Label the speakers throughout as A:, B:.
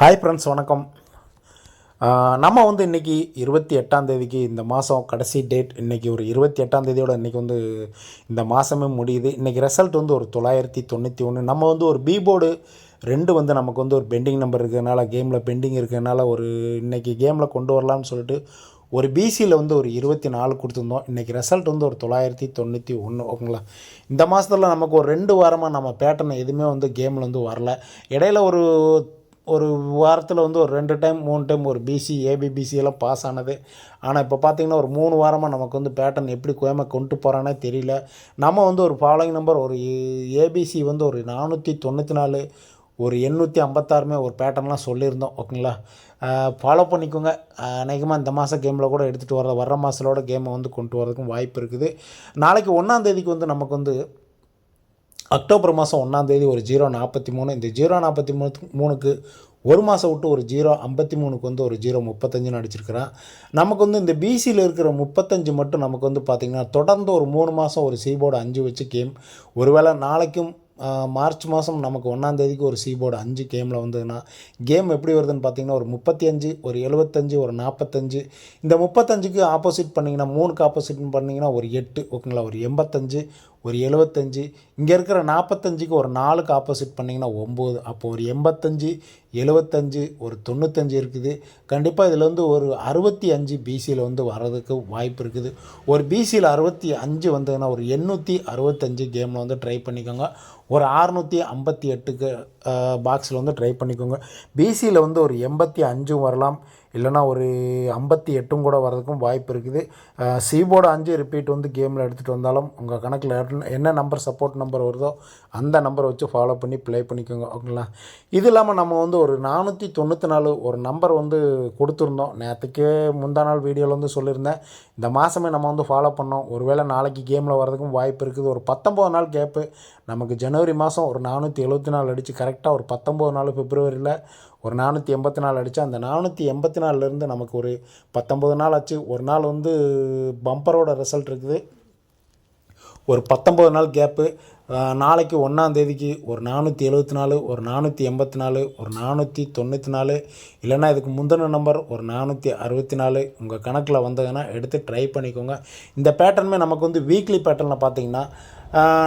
A: Hi friends, வணக்கம். நம்ம இன்றைக்கி 28ஆம் தேதிக்கு இந்த மாதம் கடைசி டேட். இன்றைக்கி ஒரு 28ஆம் தேதியோட இன்றைக்கி இந்த மாதமே முடியுது. இன்றைக்கி ரிசல்ட் ஒரு 991. நம்ம ஒரு பி போர்டு 2 நமக்கு ஒரு பெண்டிங் நம்பர் இருக்கிறதுனால, கேமில் பெண்டிங் இருக்கிறதுனால இன்றைக்கி கேமில் கொண்டு வரலாம்னு சொல்லிட்டு ஒரு பிசியில் ஒரு 24 கொடுத்துருந்தோம். இன்றைக்கி ரிசல்ட் ஒரு 991. ஓகேங்களா. இந்த மாதத்தில் நமக்கு ஒரு 2 வாரமாக நம்ம பேட்டர்ன் எதுவுமே கேமில் வரல. இடையில ஒரு ஒரு வாரத்தில் ஒரு 2 டைம் 3 டைம் ஒரு பிசி ஏபிபிசி எல்லாம் பாஸ் ஆனது. ஆனால் இப்போ பார்த்திங்கன்னா ஒரு 3 வாரமாக நமக்கு பேட்டர்ன் எப்படி கோயமாக கொண்டு போகிறானே தெரியல. நம்ம ஒரு ஃபாலோயிங் நம்பர் ஒரு ஏபிசி ஒரு 494, ஒரு 856 ஒரு பேட்டர்ன்லாம் சொல்லியிருந்தோம். ஓகேங்களா. ஃபாலோ பண்ணிக்கோங்க. அநேகமாக இந்த மாதம் கேமில் கூட எடுத்துகிட்டு வர்ற மாதத்தோட கேமை கொண்டு வரதுக்கும் வாய்ப்பு இருக்குது. நாளைக்கு 1ஆம் தேதிக்கு நமக்கு அக்டோபர் மாதம் 1ஆம் தேதி ஒரு 043. இந்த 043க்கு ஒரு மாதம் விட்டு ஒரு 053க்கு ஒரு 035 அடிச்சிருக்கிறான். நமக்கு இந்த பிசியில் இருக்கிற 35 மட்டும் நமக்கு பார்த்திங்கன்னா தொடர்ந்து ஒரு 3 மாதம் ஒரு சீபோர்டு 5 வச்சு கேம். ஒருவேளை நாளைக்கும் மார்ச் மாதம் நமக்கு 1ஆம் தேதிக்கு ஒரு சீபோர்டு 5 கேமில் வந்ததுன்னா கேம் எப்படி வருதுன்னு பார்த்திங்கன்னா ஒரு 35, ஒரு 75, ஒரு 45. இந்த 35க்கு ஆப்போசிட் பண்ணிங்கன்னா 3க்கு ஆப்போசிட் பண்ணிங்கன்னா ஒரு 8. ஓகேங்களா. ஒரு 85, ஒரு 75. இங்கே இருக்கிற 45க்கு ஒரு 4க்கு ஆப்போசிட் பண்ணிங்கன்னா 9. அப்போ ஒரு 85, 75, ஒரு 95 இருக்குது. கண்டிப்பாக இதில் ஒரு 65 பிசியில் வர்றதுக்கு வாய்ப்பு இருக்குது. ஒரு பிசியில் 65 வந்ததுன்னா ஒரு 865 கேமில் ட்ரை பண்ணிக்கோங்க. ஒரு 658க்கு பாக்ஸில் ட்ரை பண்ணிக்கோங்க. பிசியில் ஒரு 85 வரலாம், இல்லைனா ஒரு 58 கூட வர்றதுக்கும் வாய்ப்பு இருக்குது. சீபோர்டு 5 ரிப்பீட் கேமில் எடுத்துகிட்டு வந்தாலும் உங்கள் கணக்கில் என்ன நம்பர் சப்போர்ட் நம்பர் வருதோ அந்த நம்பரை வச்சு ஃபாலோ பண்ணி ப்ளே பண்ணிக்கோங்க. ஓகேங்களா. இது இல்லாமல் நம்ம ஒரு 494 ஒரு நம்பர் கொடுத்துருந்தோம். நேற்றுக்கே முந்தா நாள் வீடியோவில் சொல்லியிருந்தேன். இந்த மாதமே நம்ம ஃபாலோ பண்ணோம். ஒருவேளை நாளைக்கு கேமில் வர்றதுக்கும் வாய்ப்பு இருக்குது. ஒரு 19 நாள் கேப்பு. நமக்கு ஜனவரி மாதம் ஒரு 474 அடித்து கரெக்டாக ஒரு 19 நாள் பிப்ரவரியில் ஒரு 484 அடித்தா அந்த 484லேருந்து நமக்கு ஒரு 19 நாள் ஆச்சு. ஒரு நாள் பம்பரோட ரிசல்ட் இருக்குது. ஒரு 19 நாள் கேப்பு. நாளைக்கு 1ஆம் தேதிக்கு ஒரு 474, ஒரு 484, ஒரு 494, இல்லைன்னா இதுக்கு முந்தின நம்பர் ஒரு 464 உங்கள் கணக்கில் வந்ததுன்னா எடுத்து ட்ரை பண்ணிக்கோங்க. இந்த பேட்டர்னுமே நமக்கு வீக்லி பேட்டர்னில் பார்த்திங்கன்னா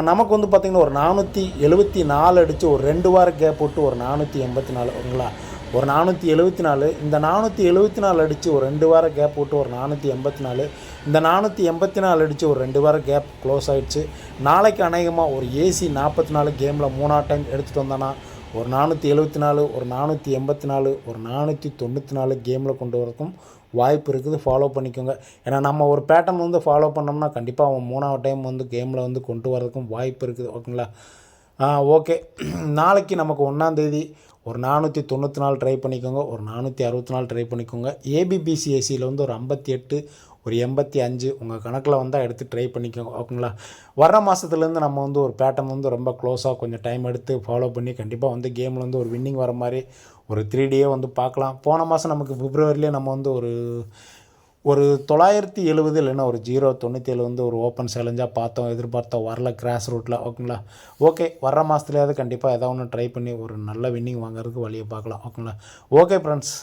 A: நமக்கு பார்த்திங்கன்னா ஒரு 474 அடித்து ஒரு 2 வார கேப் விட்டு ஒரு 484. ஓகேங்களா. ஒரு 474. இந்த 474 அடித்து ஒரு 2 வார கேப் விட்டு ஒரு 484. இந்த 484 அடித்து ஒரு 2 வார கேப் க்ளோஸ் ஆகிடுச்சு. நாளைக்கு அநேகமாக ஒரு ஏசி 44 கேமில் 3ஆவது டைம் எடுத்துகிட்டு வந்தோன்னா ஒரு 474, ஒரு 484, ஒரு 494 கேமில் கொண்டு வரதுக்கும் வாய்ப்பு இருக்குது. ஃபாலோ பண்ணிக்கோங்க. ஏன்னா நம்ம ஒரு பேட்டர்ன் ஃபாலோ பண்ணோம்னா கண்டிப்பாக அவன் 3ஆவது டைம் கேமில் கொண்டு வரதுக்கும் வாய்ப்பு இருக்குது. ஓகேங்களா. ஓகே. நாளைக்கு நமக்கு 1ஆம் தேதி ஒரு 494 ட்ரை பண்ணிக்கோங்க, ஒரு 464 ட்ரை பண்ணிக்கோங்க. ஏபிபிசிஎஸ்சியில் ஒரு 58, ஒரு 85 உங்கள் கணக்கில் வந்தால் எடுத்து ட்ரை பண்ணிக்கோங்க. ஓகேங்களா. வர மாதத்துலேருந்து நம்ம ஒரு பேட்டர்ன் ரொம்ப க்ளோஸாக கொஞ்சம் டைம் எடுத்து ஃபாலோ பண்ணி கண்டிப்பாக கேமில் ஒரு வின்னிங் வர மாதிரி ஒரு 3Dயே பார்க்கலாம். போன மாதம் நமக்கு பிப்ரவரியிலே நம்ம ஒரு 970 இல்லைன்னா ஒரு 097 ஒரு ஓப்பன் சேலஞ்சாக பார்த்தோம், எதிர்பார்த்தோம். வரல கிராஸ் ரூட்டில். ஓகேங்களா. ஓகே. வர்ற மாதத்துலையாவது கண்டிப்பாக ஏதாவது ஒன்று ட்ரை பண்ணி ஒரு நல்ல வின்னிங் வாங்குறதுக்கு வழியை பார்க்கலாம். ஓகேங்களா. Okay friends.